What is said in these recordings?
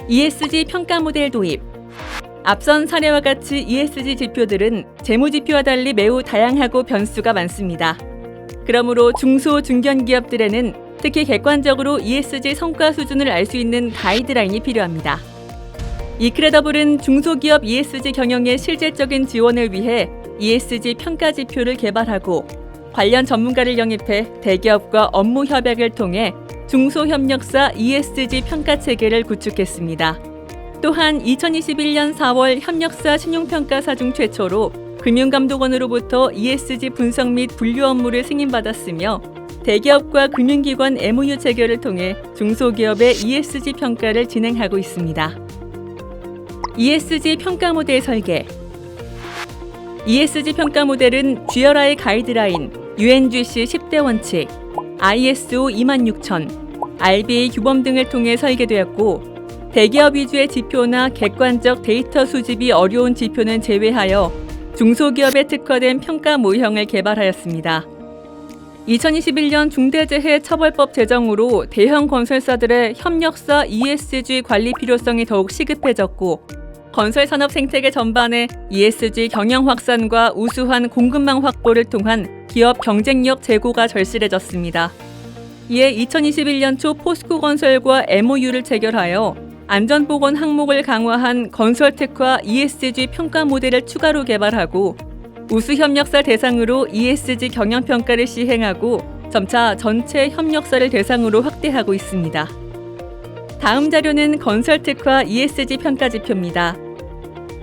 ESG 평가 모델 도입. 앞선 사례와 같이 ESG 지표들은 재무지표와 달리 매우 다양하고 변수가 많습니다. 그러므로 중소, 중견 기업들에는 특히 객관적으로 ESG 성과 수준을 알 수 있는 가이드라인이 필요합니다. 이크레더블은 중소기업 ESG 경영의 실질적인 지원을 위해 ESG 평가 지표를 개발하고 관련 전문가를 영입해 대기업과 업무 협약을 통해 중소협력사 ESG 평가 체계를 구축했습니다. 또한 2021년 4월 협력사 신용평가사 중 최초로 금융감독원으로부터 ESG 분석 및 분류 업무를 승인받았으며 대기업과 금융기관 MOU 체결을 통해 중소기업의 ESG 평가를 진행하고 있습니다. ESG 평가 모델 설계. ESG 평가 모델은 GRI 가이드라인, UNGC 10대 원칙, ISO 26000, RBA 규범 등을 통해 설계되었고 대기업 위주의 지표나 객관적 데이터 수집이 어려운 지표는 제외하여 중소기업에 특화된 평가 모형을 개발하였습니다. 2021년 중대재해처벌법 제정으로 대형 건설사들의 협력사 ESG 관리 필요성이 더욱 시급해졌고 건설산업 생태계 전반의 ESG 경영 확산과 우수한 공급망 확보를 통한 기업 경쟁력 제고가 절실해졌습니다. 이에 2021년 초 포스코건설과 MOU를 체결하여 안전보건 항목을 강화한 건설 특화 ESG 평가 모델을 추가로 개발하고 우수협력사 대상으로 ESG 경영평가를 시행하고 점차 전체 협력사를 대상으로 확대하고 있습니다. 다음 자료는 건설 특화 ESG 평가 지표입니다.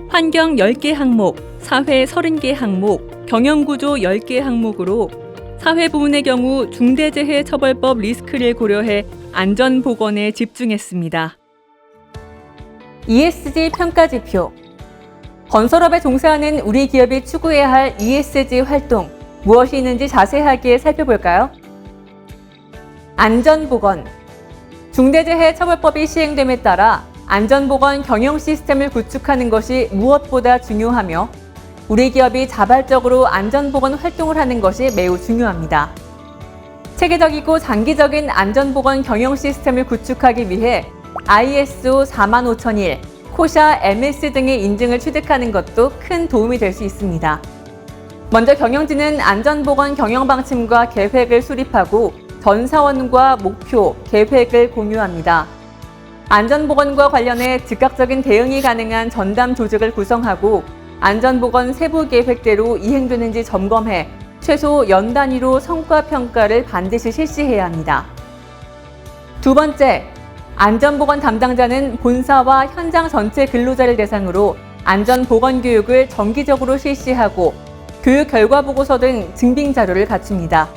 환경 10개 항목, 사회 30개 항목, 경영구조 10개 항목으로 사회 부문의 경우 중대재해처벌법 리스크를 고려해 안전보건에 집중했습니다. ESG 평가 지표. 건설업에 종사하는 우리 기업이 추구해야 할 ESG 활동, 무엇이 있는지 자세하게 살펴볼까요? 안전보건. 중대재해처벌법이 시행됨에 따라 안전보건 경영 시스템을 구축하는 것이 무엇보다 중요하며 우리 기업이 자발적으로 안전보건 활동을 하는 것이 매우 중요합니다. 체계적이고 장기적인 안전보건 경영 시스템을 구축하기 위해 ISO 45001, 코샤 MS 등의 인증을 취득하는 것도 큰 도움이 될 수 있습니다. 먼저 경영진은 안전보건 경영방침과 계획을 수립하고 전 사원과 목표, 계획을 공유합니다. 안전보건과 관련해 즉각적인 대응이 가능한 전담 조직을 구성하고 안전보건 세부 계획대로 이행되는지 점검해 최소 연 단위로 성과 평가를 반드시 실시해야 합니다. 두 번째, 안전보건 담당자는 본사와 현장 전체 근로자를 대상으로 안전보건 교육을 정기적으로 실시하고 교육 결과 보고서 등 증빙 자료를 갖춥니다.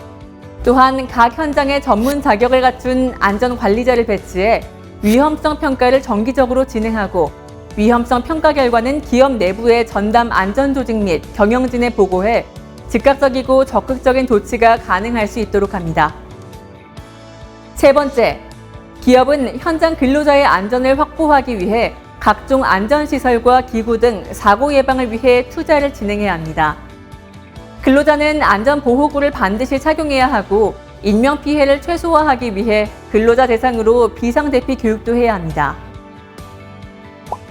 또한 각 현장에 전문 자격을 갖춘 안전관리자를 배치해 위험성 평가를 정기적으로 진행하고 위험성 평가 결과는 기업 내부의 전담 안전조직 및 경영진에 보고해 즉각적이고 적극적인 조치가 가능할 수 있도록 합니다. 세 번째, 기업은 현장 근로자의 안전을 확보하기 위해 각종 안전시설과 기구 등 사고 예방을 위해 투자를 진행해야 합니다. 근로자는 안전보호구를 반드시 착용해야 하고 인명피해를 최소화하기 위해 근로자 대상으로 비상대피 교육도 해야 합니다.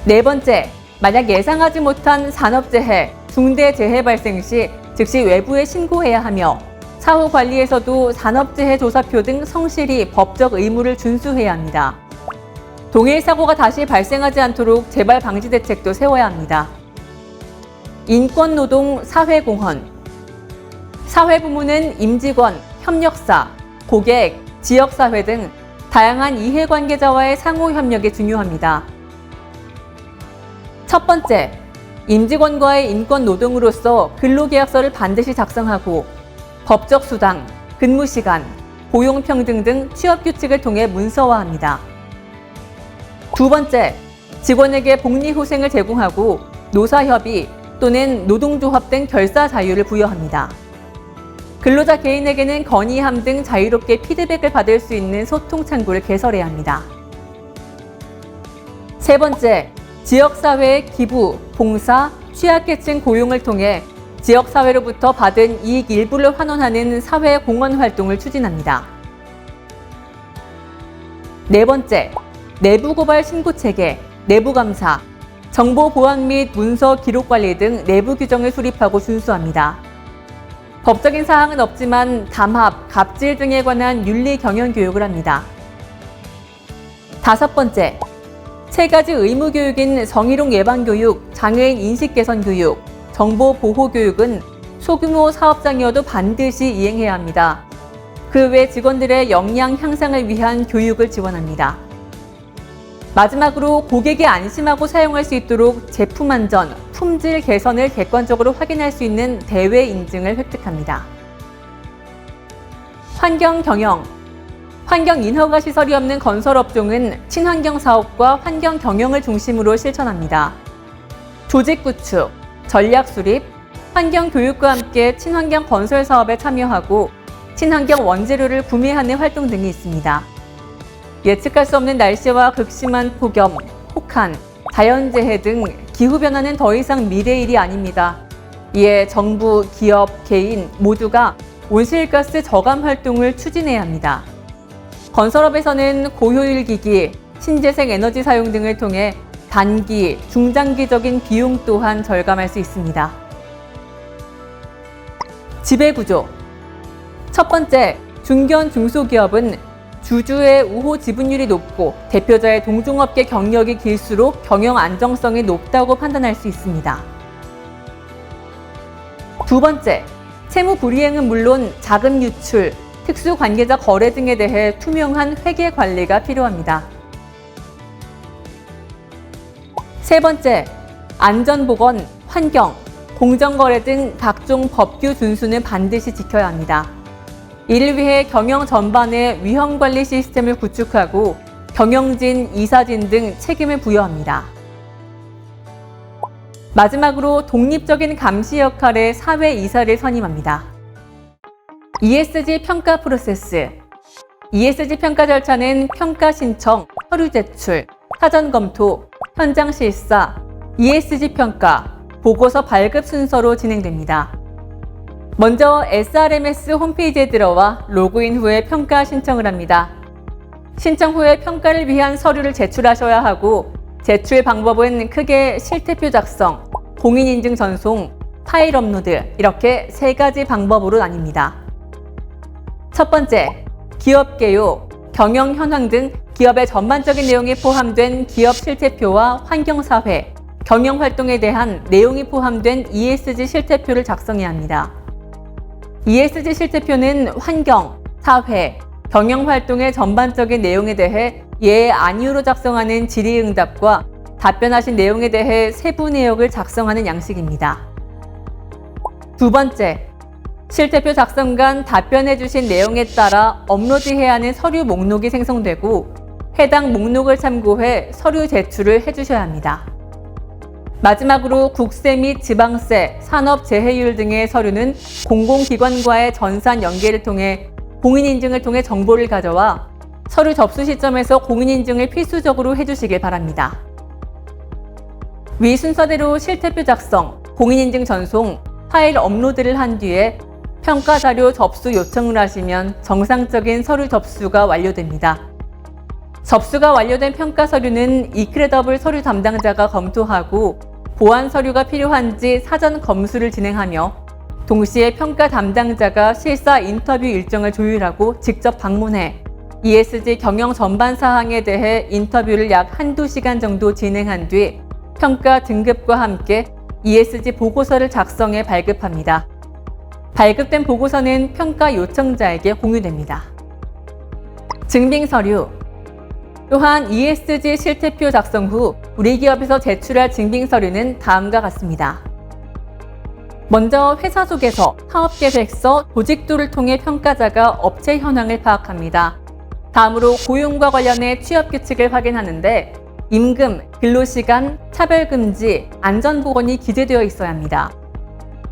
네 번째, 만약 예상하지 못한 산업재해, 중대재해 발생 시 즉시 외부에 신고해야 하며 사후 관리에서도 산업재해 조사표 등 성실히 법적 의무를 준수해야 합니다. 동일 사고가 다시 발생하지 않도록 재발 방지 대책도 세워야 합니다. 인권노동 사회공헌. 사회부문은 임직원, 협력사, 고객, 지역사회 등 다양한 이해관계자와의 상호협력이 중요합니다. 첫 번째, 임직원과의 인권노동으로서 근로계약서를 반드시 작성하고 법적 수당, 근무시간, 고용평등 등 취업규칙을 통해 문서화합니다. 두 번째, 직원에게 복리후생을 제공하고 노사협의 또는 노동조합 등 결사 자유를 부여합니다. 근로자 개인에게는 건의함 등 자유롭게 피드백을 받을 수 있는 소통 창구를 개설해야 합니다. 세 번째, 지역사회의 기부, 봉사, 취약계층 고용을 통해 지역사회로부터 받은 이익 일부를 환원하는 사회공헌 활동을 추진합니다. 네 번째, 내부 고발 신고 체계, 내부 감사, 정보 보안 및 문서 기록 관리 등 내부 규정을 수립하고 준수합니다. 법적인 사항은 없지만 담합, 갑질 등에 관한 윤리 경영 교육을 합니다. 5번째, 3가지 의무 교육인 성희롱 예방 교육, 장애인 인식 개선 교육, 정보 보호 교육은 소규모 사업장이어도 반드시 이행해야 합니다. 그 외 직원들의 역량 향상을 위한 교육을 지원합니다. 마지막으로 고객이 안심하고 사용할 수 있도록 제품 안전, 품질 개선을 객관적으로 확인할 수 있는 대외 인증을 획득합니다. 환경 경영. 환경 인허가 시설이 없는 건설업종은 친환경 사업과 환경 경영을 중심으로 실천합니다. 조직 구축, 전략 수립, 환경 교육과 함께 친환경 건설 사업에 참여하고 친환경 원재료를 구매하는 활동 등이 있습니다. 예측할 수 없는 날씨와 극심한 폭염, 혹한, 자연재해 등 기후변화는 더 이상 미래의 일이 아닙니다. 이에 정부, 기업, 개인 모두가 온실가스 저감 활동을 추진해야 합니다. 건설업에서는 고효율 기기, 신재생 에너지 사용 등을 통해 단기, 중장기적인 비용 또한 절감할 수 있습니다. 지배구조. 첫 번째, 중견 중소기업은 주주의 우호 지분율이 높고 대표자의 동종업계 경력이 길수록 경영 안정성이 높다고 판단할 수 있습니다. 두 번째, 채무 불이행은 물론 자금 유출, 특수 관계자 거래 등에 대해 투명한 회계 관리가 필요합니다. 세 번째, 안전보건, 환경, 공정거래 등 각종 법규 준수는 반드시 지켜야 합니다. 이를 위해 경영 전반에 위험관리 시스템을 구축하고 경영진, 이사진 등 책임을 부여합니다. 마지막으로 독립적인 감시 역할의 사회이사를 선임합니다. ESG 평가 프로세스. ESG 평가 절차는 평가 신청, 서류 제출, 사전 검토, 현장 실사, ESG 평가, 보고서 발급 순서로 진행됩니다. 먼저 SRMS 홈페이지에 들어와 로그인 후에 평가 신청을 합니다. 신청 후에 평가를 위한 서류를 제출하셔야 하고 제출 방법은 크게 실태표 작성, 공인인증 전송, 파일 업로드 이렇게 3가지 방법으로 나뉩니다. 첫 번째, 기업 개요, 경영 현황 등 기업의 전반적인 내용이 포함된 기업 실태표와 환경사회, 경영활동에 대한 내용이 포함된 ESG 실태표를 작성해야 합니다. ESG 실태표는 환경, 사회, 경영활동의 전반적인 내용에 대해 예, 아니오로 작성하는 질의응답과 답변하신 내용에 대해 세부 내역을 작성하는 양식입니다. 두 번째, 실태표 작성간 답변해 주신 내용에 따라 업로드해야 하는 서류 목록이 생성되고 해당 목록을 참고해 서류 제출을 해주셔야 합니다. 마지막으로 국세 및 지방세, 산업재해율 등의 서류는 공공기관과의 전산 연계를 통해 공인인증을 통해 정보를 가져와 서류 접수 시점에서 공인인증을 필수적으로 해주시길 바랍니다. 위 순서대로 실태표 작성, 공인인증 전송, 파일 업로드를 한 뒤에 평가 자료 접수 요청을 하시면 정상적인 서류 접수가 완료됩니다. 접수가 완료된 평가 서류는 이크레더블 서류 담당자가 검토하고 보완 서류가 필요한지 사전 검수를 진행하며 동시에 평가 담당자가 실사 인터뷰 일정을 조율하고 직접 방문해 ESG 경영 전반 사항에 대해 인터뷰를 약 한두 시간 정도 진행한 뒤 평가 등급과 함께 ESG 보고서를 작성해 발급합니다. 발급된 보고서는 평가 요청자에게 공유됩니다. 증빙서류. 또한 ESG 실태표 작성 후 우리 기업에서 제출할 증빙서류는 다음과 같습니다. 먼저 회사 소개서, 사업계획서, 조직도를 통해 평가자가 업체 현황을 파악합니다. 다음으로 고용과 관련해 취업규칙을 확인하는데 임금, 근로시간, 차별금지, 안전보건이 기재되어 있어야 합니다.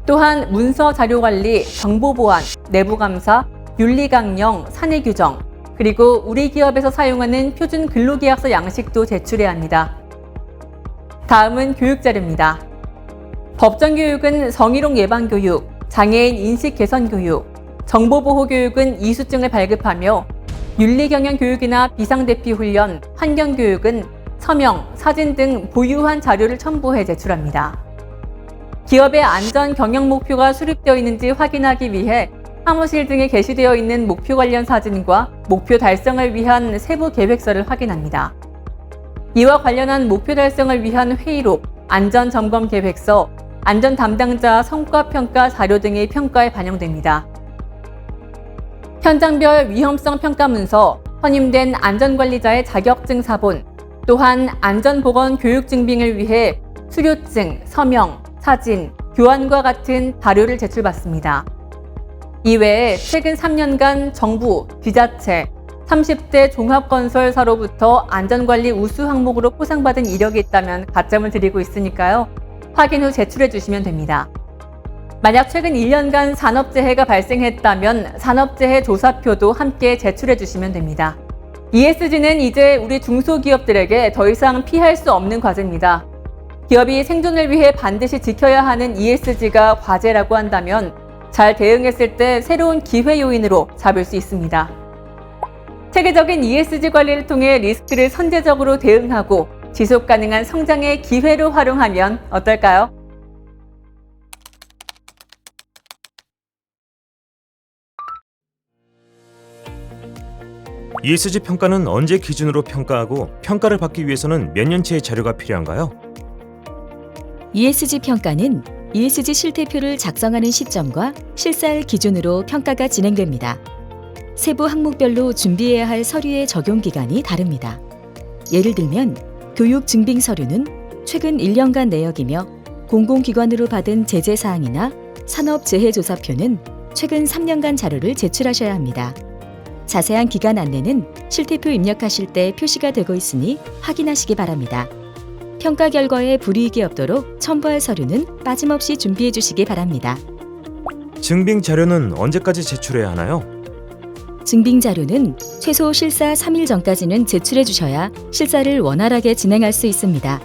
또한 문서 자료관리, 정보보안, 내부감사, 윤리강령, 사내규정, 그리고 우리 기업에서 사용하는 표준 근로계약서 양식도 제출해야 합니다. 다음은 교육자료입니다. 법정교육은 성희롱 예방교육, 장애인 인식 개선 교육, 정보보호 교육은 이수증을 발급하며 윤리경영 교육이나 비상대피 훈련, 환경교육은 서명, 사진 등 보유한 자료를 첨부해 제출합니다. 기업의 안전 경영 목표가 수립되어 있는지 확인하기 위해 사무실 등에 게시되어 있는 목표 관련 사진과 목표 달성을 위한 세부 계획서를 확인합니다. 이와 관련한 목표 달성을 위한 회의록, 안전점검 계획서, 안전 담당자 성과평가 자료 등의 평가에 반영됩니다. 현장별 위험성 평가 문서, 선임된 안전관리자의 자격증 사본, 또한 안전보건 교육 증빙을 위해 수료증, 서명, 사진, 교환과 같은 자료를 제출받습니다. 이외에 최근 3년간 정부, 지자체, 30대 종합건설사로부터 안전관리 우수 항목으로 포상받은 이력이 있다면 가점을 드리고 있으니까요. 확인 후 제출해 주시면 됩니다. 만약 최근 1년간 산업재해가 발생했다면 산업재해 조사표도 함께 제출해 주시면 됩니다. ESG는 이제 우리 중소기업들에게 더 이상 피할 수 없는 과제입니다. 기업이 생존을 위해 반드시 지켜야 하는 ESG가 과제라고 한다면 잘 대응했을 때 새로운 기회 요인으로 잡을 수 있습니다. 체계적인 ESG 관리를 통해 리스크를 선제적으로 대응하고 지속 가능한 성장의 기회로 활용하면 어떨까요? ESG 평가는 언제 기준으로 평가하고 평가를 받기 위해서는 몇 년치의 자료가 필요한가요? ESG 평가는 ESG 실태표를 작성하는 시점과 실사일 기준으로 평가가 진행됩니다. 세부 항목별로 준비해야 할 서류의 적용 기간이 다릅니다. 예를 들면 교육 증빙 서류는 최근 1년간 내역이며 공공기관으로 받은 제재 사항이나 산업재해조사표는 최근 3년간 자료를 제출하셔야 합니다. 자세한 기간 안내는 실태표 입력하실 때 표시가 되고 있으니 확인하시기 바랍니다. 평가 결과에 불이익이 없도록 첨부할 서류는 빠짐없이 준비해 주시기 바랍니다. 증빙 자료는 언제까지 제출해야 하나요? 증빙 자료는 최소 실사 3일 전까지는 제출해 주셔야 실사를 원활하게 진행할 수 있습니다.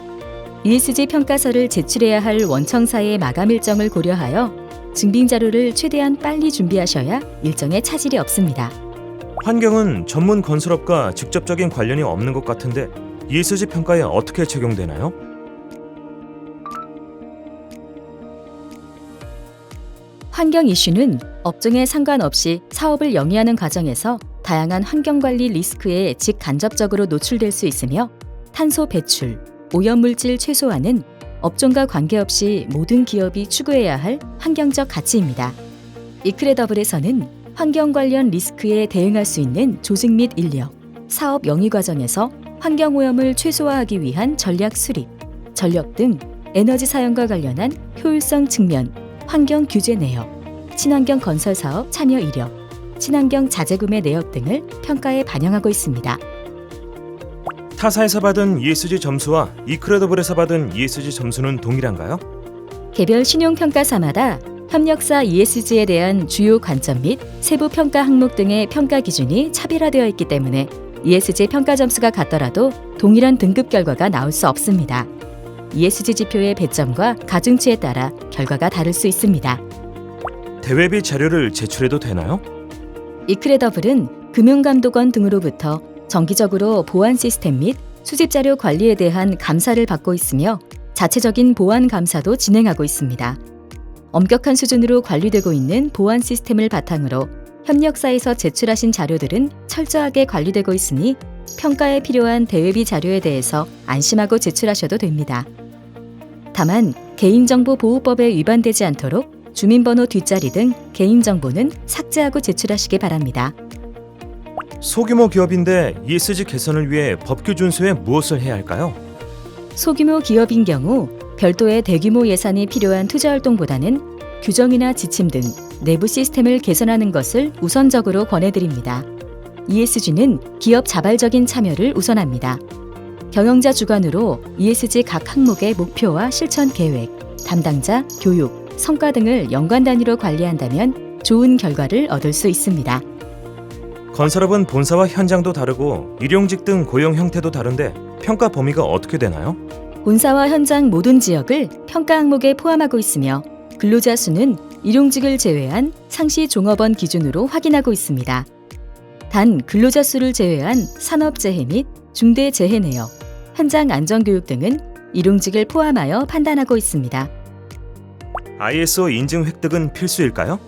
ESG 평가서를 제출해야 할 원청사의 마감 일정을 고려하여 증빙 자료를 최대한 빨리 준비하셔야 일정에 차질이 없습니다. 환경은 전문 건설업과 직접적인 관련이 없는 것 같은데 ESG 평가에 어떻게 적용되나요? 환경 이슈는 업종에 상관없이 사업을 영위하는 과정에서 다양한 환경관리 리스크에 직간접적으로 노출될 수 있으며 탄소 배출, 오염물질 최소화는 업종과 관계없이 모든 기업이 추구해야 할 환경적 가치입니다. 이크레더블에서는 환경 관련 리스크에 대응할 수 있는 조직 및 인력, 사업 영위 과정에서 환경오염을 최소화하기 위한 전략 수립, 전력 등 에너지 사용과 관련한 효율성 측면, 환경 규제 내역, 친환경 건설 사업 참여 이력, 친환경 자재구매 내역 등을 평가에 반영하고 있습니다. 타사에서 받은 ESG 점수와 이크레더블에서 받은 ESG 점수는 동일한가요? 개별 신용평가사마다 협력사 ESG에 대한 주요 관점 및 세부 평가 항목 등의 평가 기준이 차별화되어 있기 때문에 ESG 평가 점수가 같더라도 동일한 등급 결과가 나올 수 없습니다. ESG 지표의 배점과 가중치에 따라 결과가 다를 수 있습니다. 대외비 자료를 제출해도 되나요? 이크레더블은 금융감독원 등으로부터 정기적으로 보안 시스템 및 수집자료 관리에 대한 감사를 받고 있으며 자체적인 보안 감사도 진행하고 있습니다. 엄격한 수준으로 관리되고 있는 보안 시스템을 바탕으로 협력사에서 제출하신 자료들은 철저하게 관리되고 있으니 평가에 필요한 대외비 자료에 대해서 안심하고 제출하셔도 됩니다. 다만 개인정보보호법에 위반되지 않도록 주민번호 뒷자리 등 개인정보는 삭제하고 제출하시기 바랍니다. 소규모 기업인데 ESG 개선을 위해 법규 준수에 무엇을 해야 할까요? 소규모 기업인 경우 별도의 대규모 예산이 필요한 투자활동보다는 규정이나 지침 등 내부 시스템을 개선하는 것을 우선적으로 권해드립니다. ESG는 기업 자발적인 참여를 우선합니다. 경영자 주관으로 ESG 각 항목의 목표와 실천 계획, 담당자, 교육, 성과 등을 연관 단위로 관리한다면 좋은 결과를 얻을 수 있습니다. 건설업은 본사와 현장도 다르고 일용직 등 고용 형태도 다른데 평가 범위가 어떻게 되나요? 본사와 현장 모든 지역을 평가 항목에 포함하고 있으며 근로자 수는 일용직을 제외한 상시 종업원 기준으로 확인하고 있습니다. 단 근로자 수를 제외한 산업재해 및 중대재해 내역, 현장 안전교육 등은 일용직을 포함하여 판단하고 있습니다. ISO 인증 획득은 필수일까요?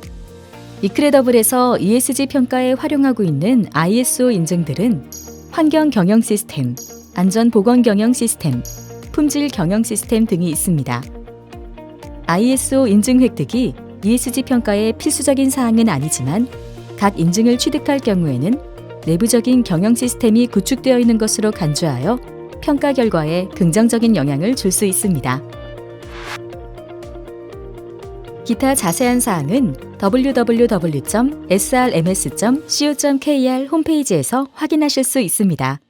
이크레더블에서 ESG 평가에 활용하고 있는 ISO 인증들은 환경 경영 시스템, 안전 보건 경영 시스템, 품질 경영 시스템 등이 있습니다. ISO 인증 획득이 ESG 평가의 필수적인 사항은 아니지만 각 인증을 취득할 경우에는 내부적인 경영 시스템이 구축되어 있는 것으로 간주하여 평가 결과에 긍정적인 영향을 줄 수 있습니다. 기타 자세한 사항은 www.srms.co.kr 홈페이지에서 확인하실 수 있습니다.